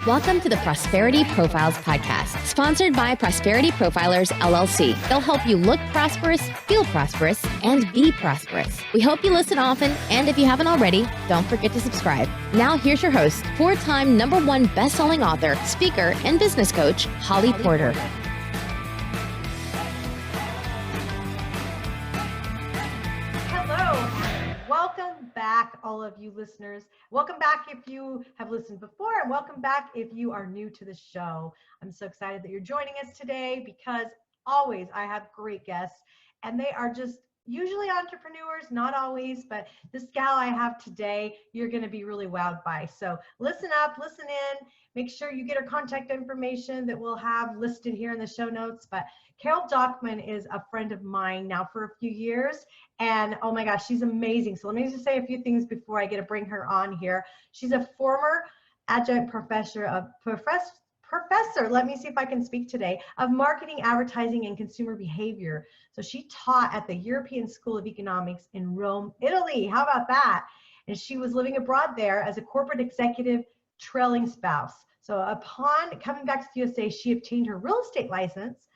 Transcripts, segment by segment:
Welcome to the Prosperity Profiles podcast, sponsored by Prosperity Profilers, LLC. They'll help you look prosperous, feel prosperous, and be prosperous. We hope you listen often, and if you haven't already, don't forget to subscribe. Now, here's your host, four-time #1 best-selling author, speaker, and business coach, Holly Porter. Welcome back, all of you listeners. Welcome back if you have listened before, and welcome back if you are new to the show. I'm so excited that you're joining us today because always I have great guests, and they are just usually entrepreneurs, not always, but this gal I have today, you're going to be really wowed by. So listen up, listen in, make sure you get her contact information that we'll have listed here in the show notes. But Carol Dockum is a friend of mine now for a few years, and oh my gosh, she's amazing. So let me just say a few things before I get to bring her on here. She's a former adjunct professor, let me see if I can speak today, of marketing, advertising, and consumer behavior. So she taught at the European School of Economics in Rome, Italy. How about that? And she was living abroad there as a corporate executive trailing spouse. So upon coming back to the USA, she obtained her real estate license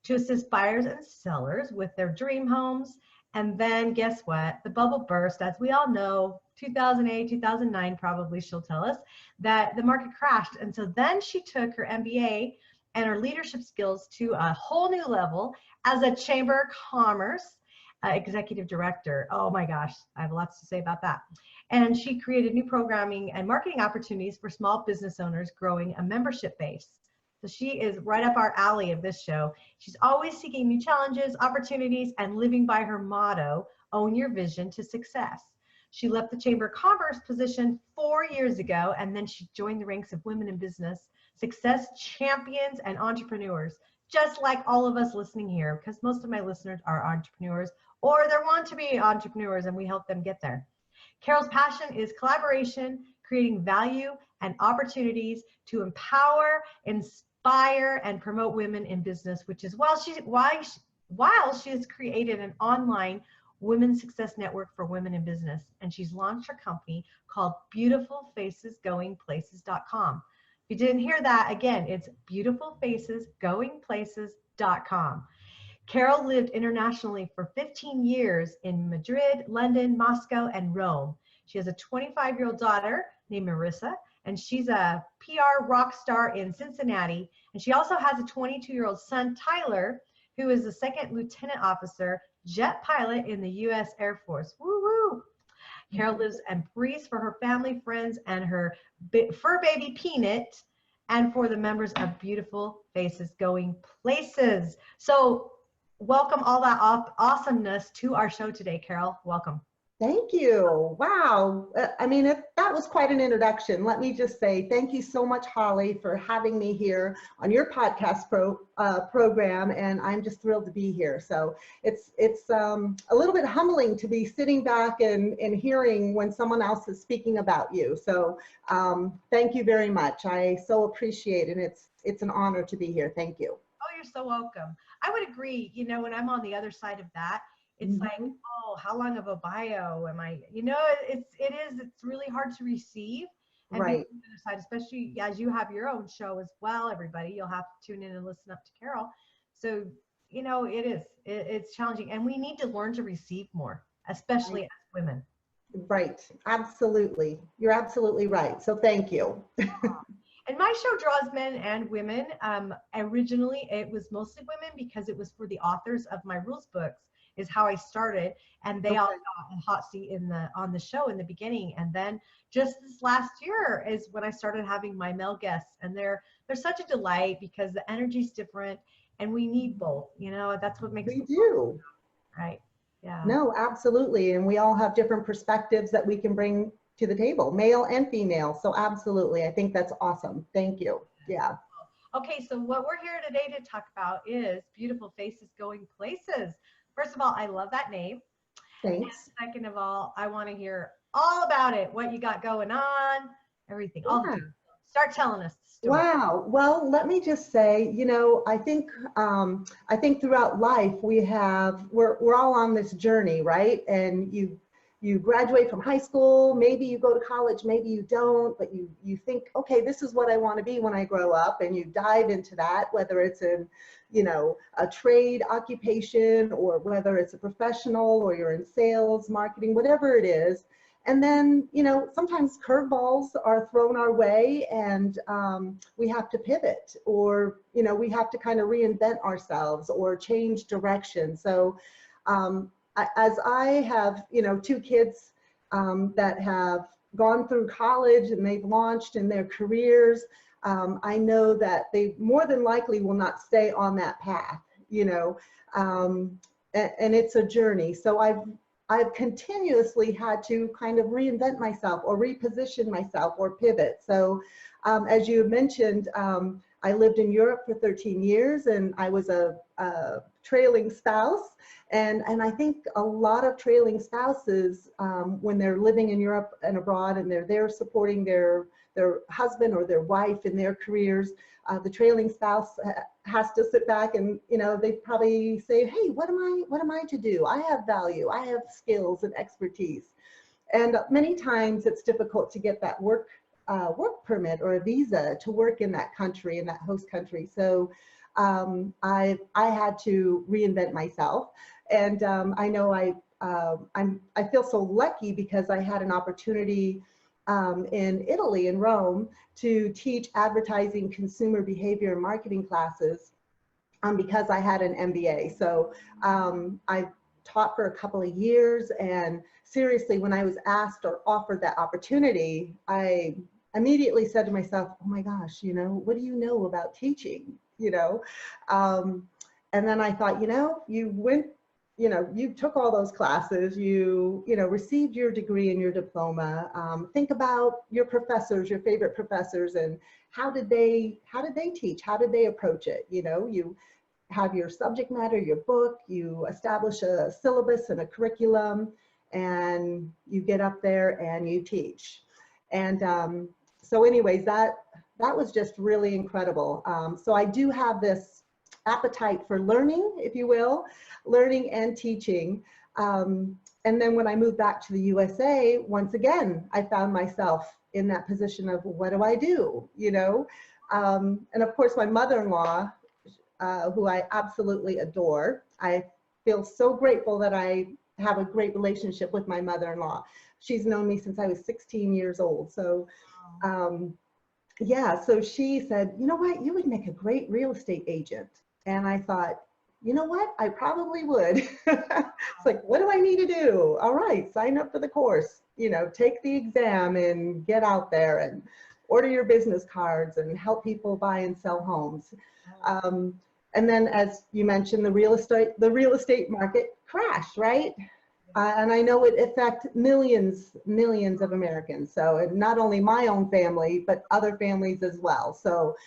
to assist buyers and sellers with their dream homes. And then guess what? The bubble burst, as we all know, 2008, 2009, probably she'll tell us, that the market crashed. And so then she took her MBA and her leadership skills to a whole new level as a Chamber of Commerce executive director. Oh my gosh, I have lots to say about that. And she created new programming and marketing opportunities for small business owners, growing a membership base. So she is right up our alley of this show. She's always seeking new challenges, opportunities, and living by her motto, own your vision to success. She left the Chamber of Commerce position 4 years ago, and then she joined the ranks of women in business, success champions, and entrepreneurs, just like all of us listening here, because most of my listeners are entrepreneurs, or they want to be entrepreneurs, and we help them get there. Carol's passion is collaboration, creating value and opportunities to empower, inspire, and promote women in business, which is while she has created an online Women's Success Network for women in business, and she's launched her company called BeautifulFacesGoingPlaces.com. If you didn't hear that, again, it's BeautifulFacesGoingPlaces.com. Carol lived internationally for 15 years in Madrid, London, Moscow, and Rome. She has a 25-year-old daughter named Marissa, and she's a PR rock star in Cincinnati. And she also has a 22-year-old son, Tyler, who is a second lieutenant officer, jet pilot in the U.S. Air Force. Woo-woo! Carol lives and breathes for her family, friends, and her fur baby Peanut, and for the members of Beautiful Faces Going Places. So welcome all that awesomeness to our show today, Carol. Welcome. Thank you. Wow. That was quite an introduction. Let me just say thank you so much, Holly, for having me here on your podcast program, and I'm just thrilled to be here. So it's a little bit humbling to be sitting back and hearing when someone else is speaking about you. So thank you very much. I so appreciate it. It's an honor to be here. Thank you. Oh, you're so welcome. I would agree. You know, when I'm on the other side of that, it's like, oh, how long of a bio am I? You know, it's really hard to receive. And right. On the other side, especially as you have your own show as well, everybody, you'll have to tune in and listen up to Carol. So, you know, it's challenging, and we need to learn to receive more, especially as women. Right. Absolutely. You're absolutely right. So thank you. And my show draws men and women. Originally, it was mostly women because it was for the authors of my rules books. Is how I started, and they all got a hot seat on the show in the beginning. And then just this last year is when I started having my male guests, and they're such a delight because the energy's different, and we need both. You know, that's what makes we do. Right. Yeah. No, absolutely, and we all have different perspectives that we can bring to the table, male and female. So absolutely, I think that's awesome. Thank you. Yeah. Okay, so what we're here today to talk about is Beautiful Faces Going Places. First of all, I love that name. Thanks. And second of all, I want to hear all about it, what you got going on, everything. Yeah. Start telling us the story. Wow. Well, let me just say, you know, I think throughout life we're all on this journey, right? And you graduate from high school, maybe you go to college, maybe you don't, but you think, okay, this is what I want to be when I grow up, and you dive into that, whether it's in, you know, a trade occupation, or whether it's a professional, or you're in sales, marketing, whatever it is. And then, you know, sometimes curveballs are thrown our way, and we have to pivot, or, you know, we have to kind of reinvent ourselves or change direction. So as I have, you know, two kids that have gone through college and they've launched in their careers, I know that they more than likely will not stay on that path, you know, and it's a journey. So I've continuously had to kind of reinvent myself, or reposition myself, or pivot. So as you mentioned, I lived in Europe for 13 years, and I was a trailing spouse. And I think a lot of trailing spouses, when they're living in Europe and abroad, and they're there supporting their husband or their wife in their careers, the trailing spouse has to sit back and, you know, they probably say, hey, what am I to do? I have value, I have skills and expertise. And many times it's difficult to get that work permit or a visa to work in that country, in that host country. So I had to reinvent myself. And I know I feel so lucky, because I had an opportunity in Italy, in Rome, to teach advertising, consumer behavior, and marketing classes because I had an MBA. So I taught for a couple of years, and seriously, when I was asked or offered that opportunity, I immediately said to myself, oh my gosh, you know, what do you know about teaching, you know? And then I thought, you know, you took all those classes, you know, received your degree and your diploma. Think about your professors, your favorite professors, and how did they teach? How did they approach it? You know, you have your subject matter, your book, you establish a syllabus and a curriculum, and you get up there and you teach. And so anyways, that was just really incredible. So I do have this appetite for learning, if you will, learning and teaching. And then when I moved back to the USA, once again, I found myself in that position of, what do I do? You know? And of course, my mother-in-law, who I absolutely adore. I feel so grateful that I have a great relationship with my mother-in-law. She's known me since I was 16 years old. So yeah, so she said, you know what, you would make a great real estate agent. And I thought, you know what, I probably would. It's like, what do I need to do? All right, sign up for the course, you know, take the exam and get out there and order your business cards and help people buy and sell homes. And then, as you mentioned, the real estate market crashed, right? And I know it affected millions of Americans. So, and not only my own family, but other families as well. So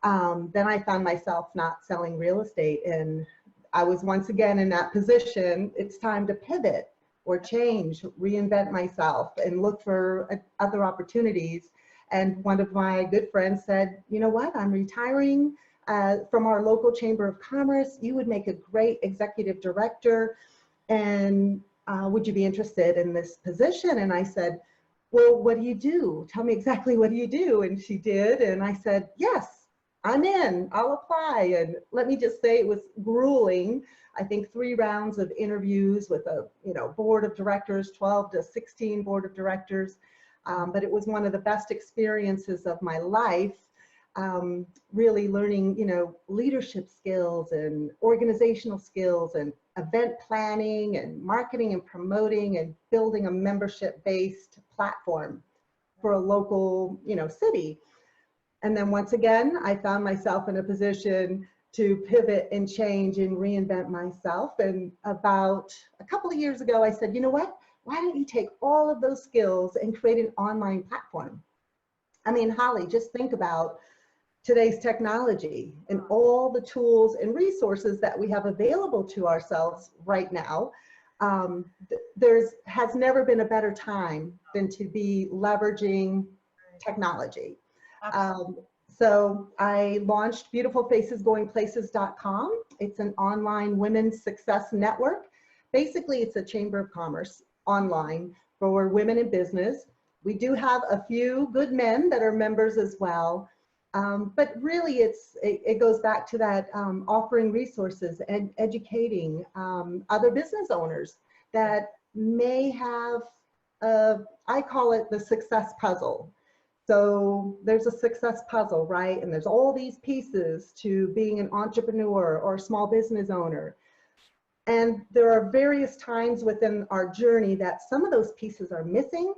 then I found myself not selling real estate, and I was once again in that position. It's time to pivot or change, reinvent myself, and look for other opportunities. And one of my good friends said, you know what, I'm retiring from our local Chamber of Commerce. You would make a great executive director, and would you be interested in this position? And I said, well, what do you do? Tell me exactly what do you do? And she did, and I said, yes, I'm in, I'll apply. And let me just say, it was grueling. I think 3 rounds of interviews with a board of directors, 12 to 16 board of directors. But it was one of the best experiences of my life. Really learning, leadership skills and organizational skills and event planning and marketing and promoting and building a membership-based platform for a local, city. And then once again, I found myself in a position to pivot and change and reinvent myself. And about a couple of years ago, I said, you know what? Why don't you take all of those skills and create an online platform? I mean, Holly, just think about today's technology and all the tools and resources that we have available to ourselves right now. Has never been a better time than to be leveraging technology. So I launched beautifulfacesgoingplaces.com. It's an online women's success network. Basically, it's a Chamber of Commerce online for women in business. We do have a few good men that are members as well. But really it goes back to that offering resources and educating other business owners that may have, I call it the success puzzle. So there's a success puzzle, right? And there's all these pieces to being an entrepreneur or a small business owner. And there are various times within our journey that some of those pieces are missing.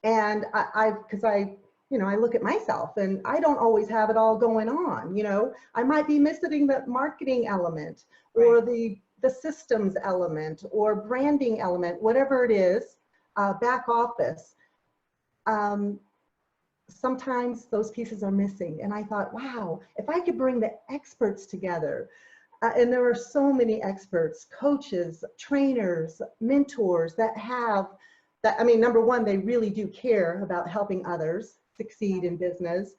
And because I look at myself and I don't always have it all going on. I might be missing the marketing element or the systems element or branding element, whatever it is, back office. Sometimes those pieces are missing. And I thought, wow, if I could bring the experts together, and there are so many experts, coaches, trainers, mentors that have that, I mean, number one, they really do care about helping others succeed in business.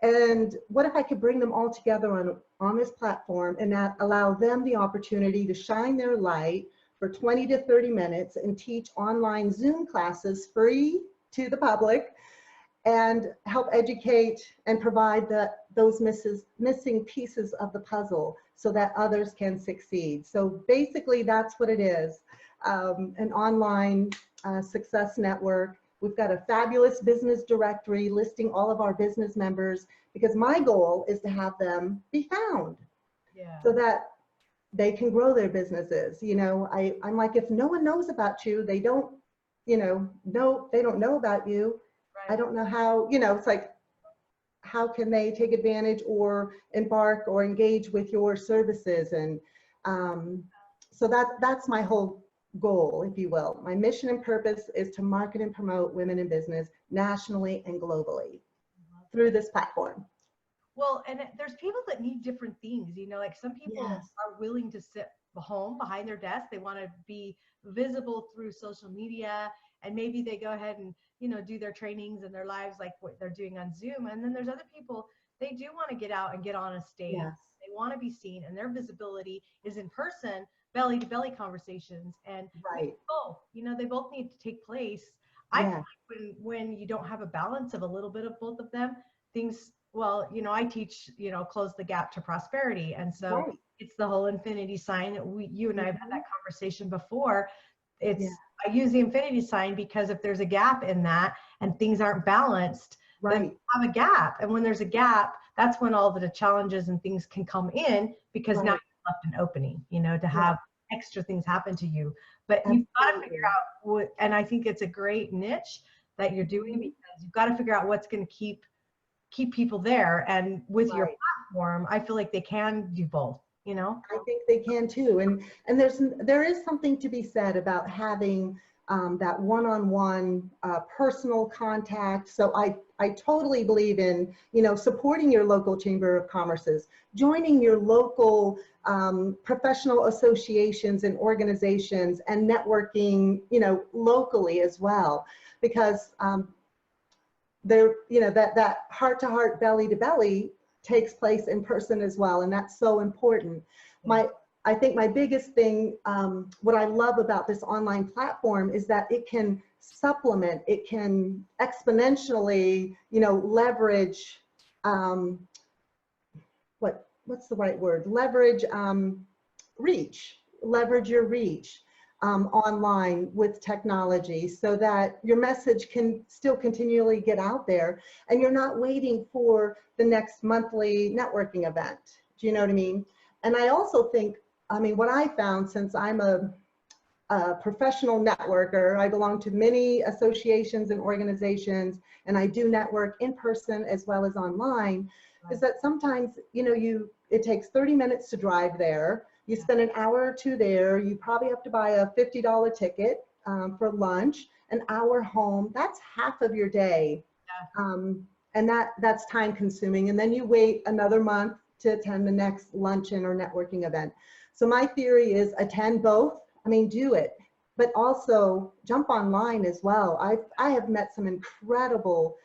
And what if I could bring them all together on this platform and allow them the opportunity to shine their light for 20 to 30 minutes and teach online Zoom classes free to the public and help educate and provide those missing pieces of the puzzle so that others can succeed. So basically that's what it is, an online success network. We've got a fabulous business directory listing all of our business members because my goal is to have them be found so that they can grow their businesses. I'm like, if no one knows about you, they don't know about you. I don't know how, it's like, how can they take advantage or embark or engage with your services? And so that's my whole goal, if you will. My mission and purpose is to market and promote women in business nationally and globally through this platform. Well, and there's people that need different things, like some people are willing to sit home behind their desk. They want to be visible through social media, and maybe they go ahead and, do their trainings and their lives like what they're doing on Zoom. And then there's other people, they do want to get out and get on a stage. Yes. They want to be seen, and their visibility is in person, belly to belly conversations. And both, they both need to take place. I feel like when you don't have a balance of a little bit of both of them, things, well, I teach, close the gap to prosperity. And so it's the whole infinity sign. You and I have had that conversation before. I use the infinity sign because if there's a gap in that and things aren't balanced, then you have a gap. And when there's a gap, that's when all the challenges and things can come in, because now you've left an opening, to have extra things happen to you. But you've got to figure out what, and I think it's a great niche that you're doing, because you've got to figure out what's going to keep people there. And with your platform, I feel like they can do both. I think they can too. And there is something to be said about having that one-on-one personal contact. So I totally believe in, supporting your local chamber of commerces, joining your local professional associations and organizations, and networking, locally as well, because there, that heart-to-heart, belly-to-belly takes place in person as well, and that's so important. I think my biggest thing, what I love about this online platform is that it can supplement, it can exponentially, leverage, what's the right word? Leverage leverage your reach online with technology, so that your message can still continually get out there, and you're not waiting for the next monthly networking event. Do you know what I mean? And I also think, what I found, since I'm a professional networker, I belong to many associations and organizations, and I do network in person as well as online, is that sometimes, it takes 30 minutes to drive there. You spend an hour or two there. You probably have to buy a $50 ticket for lunch, an hour home. That's half of your day. And that's time consuming. And then you wait another month to attend the next luncheon or networking event. So my theory is attend both. Do it, but also jump online as well. I have met some incredible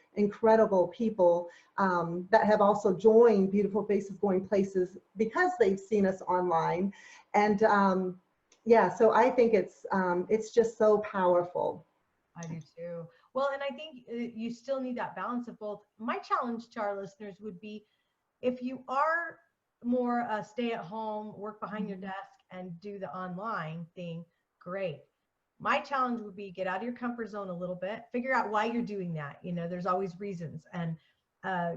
people that have also joined Beautiful Faces Going Places because they've seen us online. And yeah, so I think it's just so powerful. I do too. Well, and I think you still need that balance of both. My challenge to our listeners would be, if you are more stay at home, work behind your desk and do the online thing, great. My challenge would be, get out of your comfort zone a little bit, figure out why you're doing that. You know, there's always reasons, and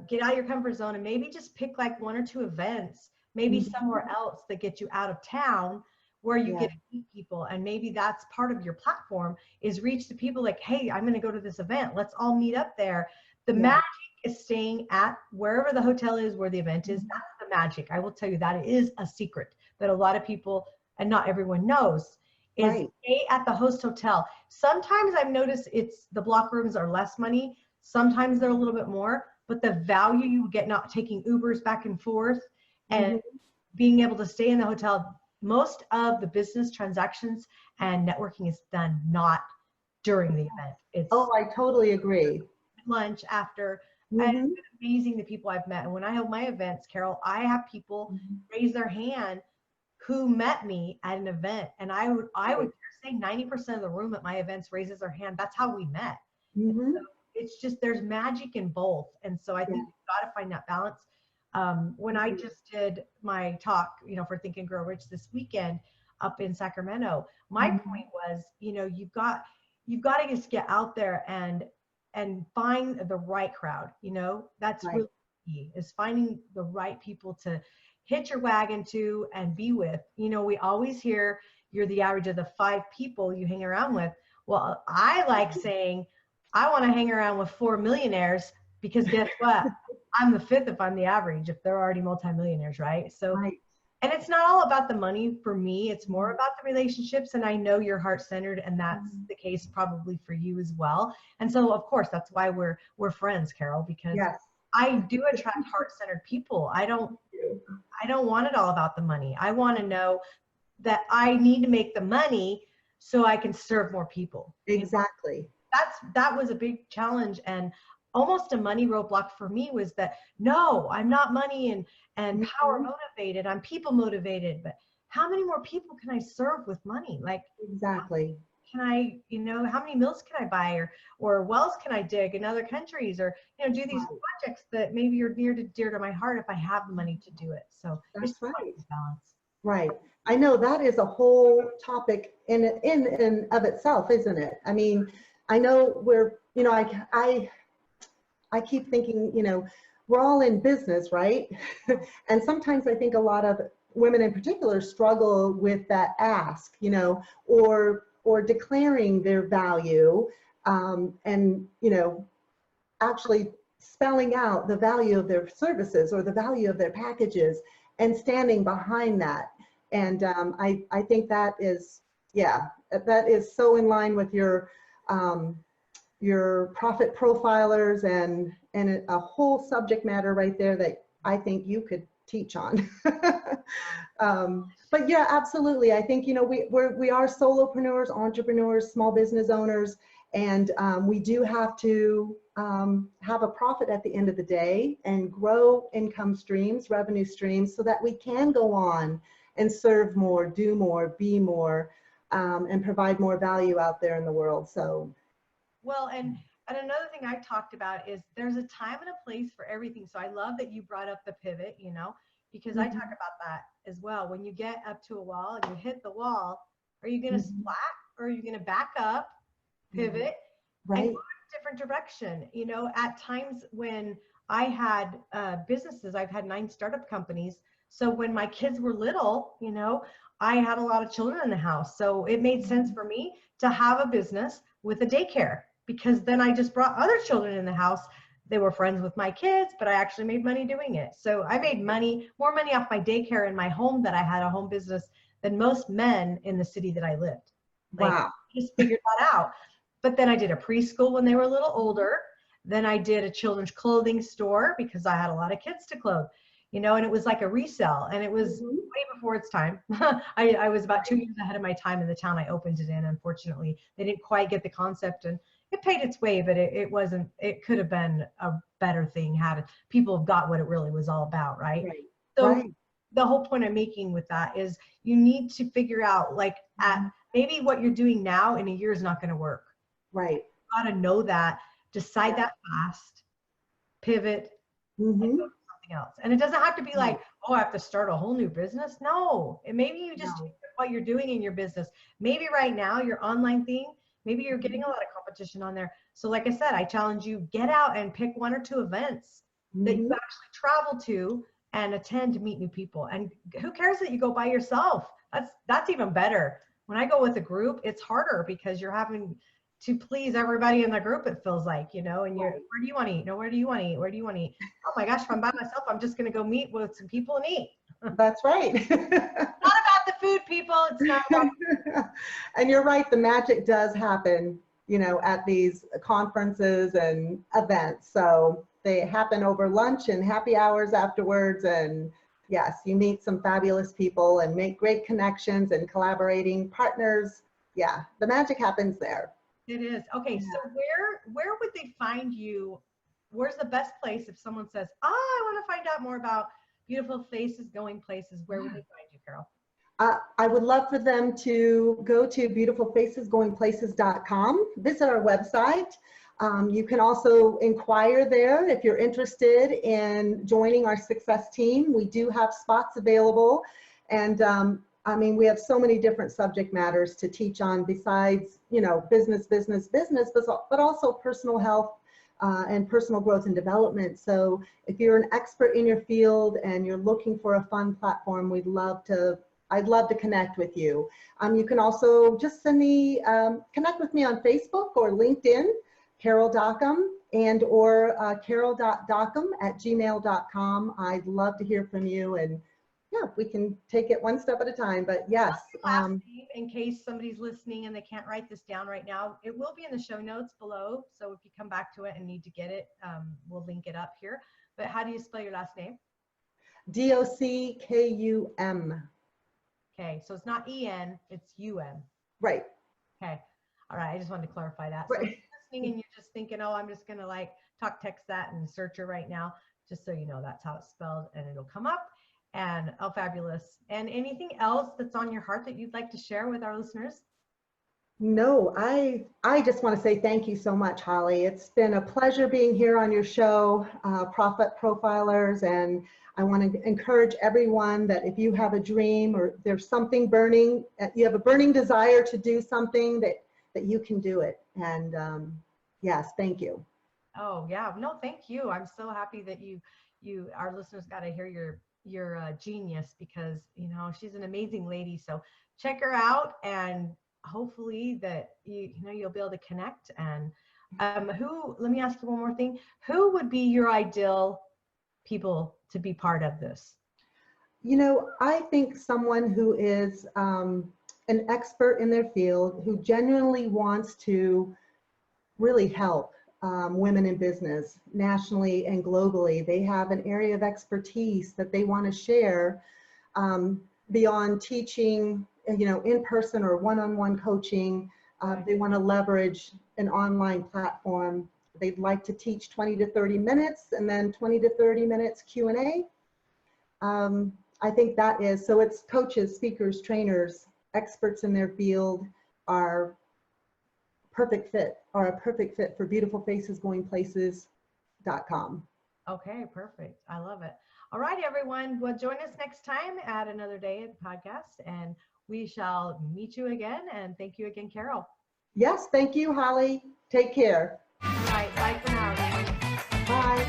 get out of your comfort zone and maybe just pick like one or two events, maybe Mhm. somewhere else that get you out of town where you Yeah, get to meet people. And maybe that's part of your platform, is reach the people like, hey, I'm going to go to this event. Let's all meet up there. The yeah. magic is staying at wherever the hotel is, where the event is. That's the magic. I will tell you, that is a secret that a lot of people, and not everyone knows, is Right. stay at the host hotel. Sometimes I've noticed it's the block rooms are less money. Sometimes they're a little bit more, but the value you get not taking Ubers back and forth and Mhm. being able to stay in the hotel, most of the business transactions and networking is done not during the event. It's Oh, I totally agree. lunch after. And it's Mhm. been amazing the people I've met. And when I have my events, Carol, I have people Mhm. raise their hand who met me at an event. And I would say 90% of the room at my events raises their hand. That's how we met. Mhm. It's just, there's magic in both. And so I Yeah. think you've got to find that balance. When I Mhm. just did my talk, for Think and Grow Rich this weekend up in Sacramento, my Mhm. point was, you've got to just get out there and find the right crowd. That's Right. really key, is finding the right people to hitch your wagon to and be with. We always hear you're the average of the 5 people you hang around with. Well, I like saying I want to hang around with 4 millionaires, because guess what? I'm the fifth if I'm the average, if they're already multimillionaires, right? So, Right. and it's not all about the money for me. It's more Mhm. about the relationships. And I know you're heart-centered, and that's Mhm. the case probably for you as well. And so, of course, that's why we're friends, Carol, because Yes. I do attract heart-centered people. I don't want it all about the money. I want to know that I need to make the money so I can serve more people. Exactly. That was a big challenge, and almost a money roadblock for me was that, no, I'm not money and power Mhm. motivated. I'm people motivated. But how many more people can I serve with money? Like, Exactly. can I, how many mills can I buy, or wells can I dig in other countries, or do these Right. projects that maybe are near to dear to my heart if I have the money to do it. So it's That's just right. finding balance. Right. I know that is a whole topic in of itself, isn't it? I mean, I know I keep thinking, we're all in business, right? And sometimes I think a lot of women in particular struggle with that ask, or declaring their value, and, actually spelling out the value of their services or the value of their packages and standing behind that. And I think that is, yeah, that is so in line with your profit profilers and a whole subject matter right there that I think you could teach on. But yeah, absolutely. I think, we are solopreneurs, entrepreneurs, small business owners, and we do have to have a profit at the end of the day and grow income streams, revenue streams, so that we can go on and serve more, do more, be more, and provide more value out there in the world. So, Well, and another thing I talked about is there's a time and a place for everything. So I love that you brought up the pivot, because I talk mhm, about that as well. When you get up to a wall and you hit the wall, are you going to mhm, splat, or are you going to back up, mhm. pivot, and go Right. in a different direction? At times when I had businesses, I've had 9 startup companies. So when my kids were little, I had a lot of children in the house. So it made sense Mhm. for me to have a business with a daycare, because then I just brought other children in the house. They were friends with my kids, but I actually made money doing it. So I made more money off my daycare in my home, that I had a home business, than most men in the city that I lived. Like, Wow. just figured that out. But then I did a preschool when they were a little older. Then I did a children's clothing store because I had a lot of kids to clothe, and it was like a resale, and it was Mhm. way before its time. I was about 2 years ahead of my time in the town I opened it in. Unfortunately, they didn't quite get the concept, and it paid its way, but it wasn't, it could have been a better thing had people have got what it really was all about, right? Right. So Right. the whole point I'm making with that is, you need to figure out, like, Maybe what you're doing now in a year is not going to work. Right. You got to know that, decide that fast, pivot, and go do something else. And it doesn't have to be like, oh, I have to start a whole new business. No, and maybe you just do what you're doing in your business. Maybe right now your online thing, maybe you're getting a lot of competition on there. So like I said, I challenge you, get out and pick 1 or 2 events that you actually travel to and attend to meet new people. And who cares that you go by yourself? That's even better. When I go with a group, it's harder because you're having to please everybody in the group, it feels like, and you're, where do you want to eat? No, where do you want to eat? Where do you want to eat? Oh my gosh, if I'm by myself, I'm just going to go meet with some people and eat. That's right. It's not about the food, people. It's not about And you're right, the magic does happen, at these conferences and events. So they happen over lunch and happy hours afterwards. And yes, you meet some fabulous people and make great connections and collaborating partners. Yeah, the magic happens there. It is. Okay, so where would they find you? Where's the best place if someone says, I want to find out more about Beautiful Faces Going Places? Where would they find you, Carol? I would love for them to go to beautifulfacesgoingplaces.com, visit our website. You can also inquire there if you're interested in joining our success team. We do have spots available. And we have so many different subject matters to teach on besides, business, but also personal health and personal growth and development. So if you're an expert in your field and you're looking for a fun platform, I'd love to connect with you. You can also just connect with me on Facebook or LinkedIn, Carol Dockum, or carol.dockum@gmail.com. I'd love to hear from you, and we can take it one step at a time, but yes. Last name, in case somebody's listening and they can't write this down right now, it will be in the show notes below. So if you come back to it and need to get it, we'll link it up here. But how do you spell your last name? Dockum. Okay, so it's not E-N, it's U-M. Right. Okay, all right, I just wanted to clarify that. Right. So if you're listening and you're just thinking, I'm just gonna text that and search it right now, just so you know that's how it's spelled and it'll come up. And fabulous. And anything else that's on your heart that you'd like to share with our listeners? No, I just want to say thank you so much, Holly. It's been a pleasure being here on your show, Profit Profilers, and I want to encourage everyone that if you have a dream or there's something burning, you have a burning desire to do something, that you can do it. And yes, thank you. Oh yeah, no, thank you. I'm so happy that our listeners got to hear your genius, because she's an amazing lady. So check her out, and hopefully that you'll be able to connect. And let me ask you one more thing. Who would be your ideal people to be part of this? I think someone who is an expert in their field, who genuinely wants to really help women in business nationally and globally. They have an area of expertise that they want to share beyond teaching, in person or one-on-one coaching. They want to leverage an online platform. They'd like to teach 20 to 30 minutes and then 20 to 30 minutes Q&A. I think that is, so it's coaches, speakers, trainers, experts in their field are a perfect fit for beautifulfacesgoingplaces.com. Okay, perfect. I love it. All right, everyone. Well, join us next time at another day of podcast, and we shall meet you again. And thank you again, Carol. Yes, thank you, Holly. Take care. All right, bye for now, everyone. Bye.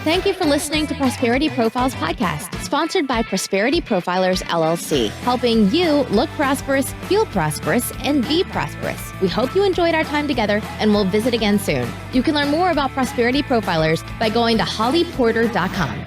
Thank you for listening to Prosperity Profiles Podcast, sponsored by Prosperity Profilers, LLC, helping you look prosperous, feel prosperous, and be prosperous. We hope you enjoyed our time together, and we'll visit again soon. You can learn more about Prosperity Profilers by going to hollyporter.com.